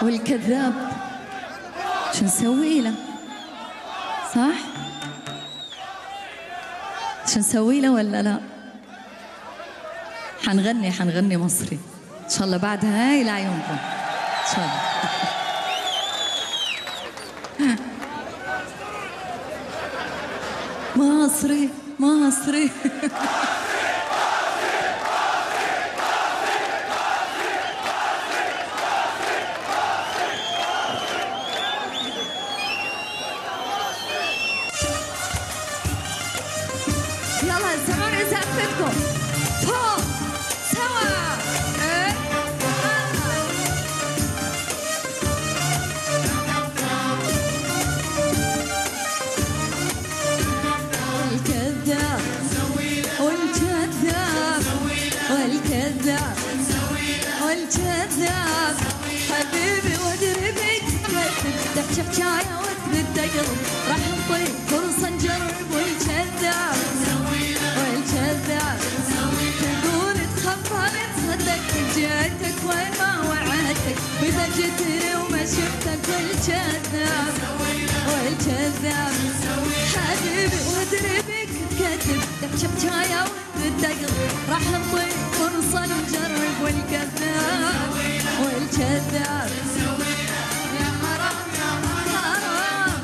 والكذاب شو نسوي له؟ صح؟ شو نسوي له ولا لا؟ حنغني مصري إن شاء الله بعد هاي لعيونكم إن شاء الله. مصري مصري يلا سمعوني زقفتكم فوق سوا. الكذاب والكذاب والكذاب والكذاب حبيبي وادري بيك تفتح حكايه وتبدا قلب راح نطيب فرصه نجرب. والكذاب والكذاب تقول تخبر تصدق جيتك وين ما وعدتك واذا جيتني وما شفتك. والكذاب والكذاب حبيبي وادري بيك تكذب تحشي حكايه وتبدا قلب راح نطيب فرصه نجرب. والكذاب والكذاب يا حرام يا حرام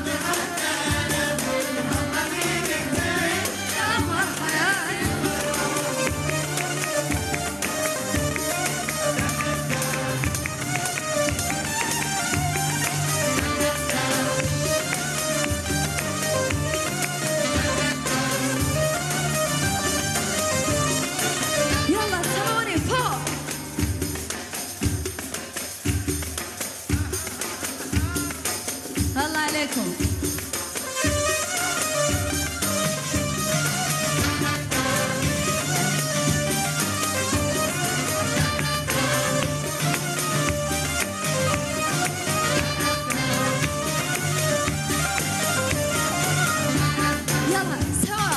يلا سمعوني فوق. الله عليكم. يلا سوا.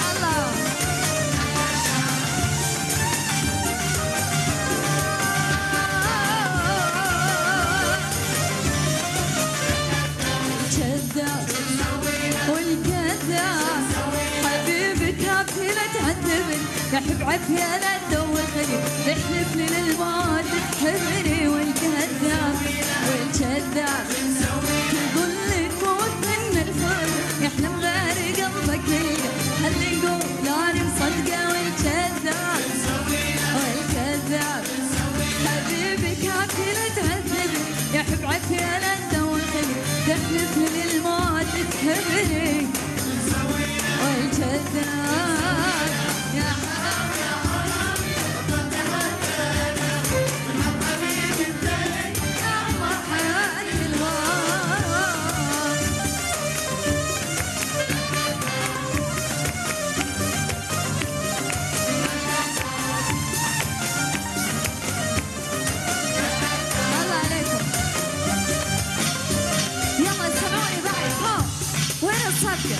الله الكذاب والكذاب حبيبي كافي لا تعذبني يحب عافية لا تدوخني تحلف لي للموت تحبني. والكذاب والكذاب تقول لي موت من الفرق يحلم غير قلبك يلقى هل يقول أنا مصدقة. والكذاب والكذاب حبيبي كافي لا تعذبني يحب عافية لا تدوخني تحلف لي للموت تحبني. والكذاب يا حرام يا حرام يا مرحبا الغرام. الله عليكم. يلا سمعوني بعد فوق. وين الصفقة؟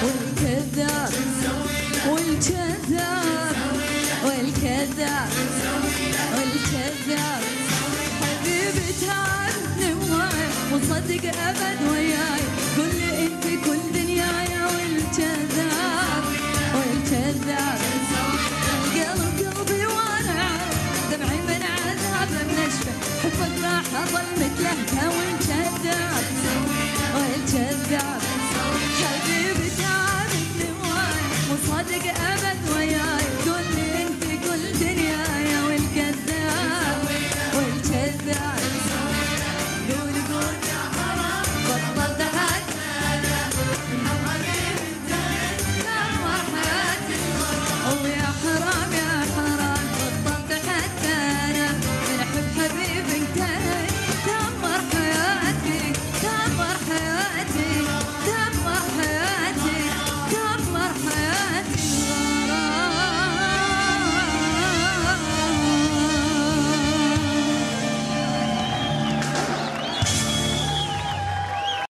والكذاب والكذاب والكذاب والكذاب حبيبي تعبني وياي وصدق ابد وياي قل لي انت كل دنياي. والكذاب والكذاب القلب قلبي وانا عارف دمعي من عذاب منشفه حبك راح اظل مثله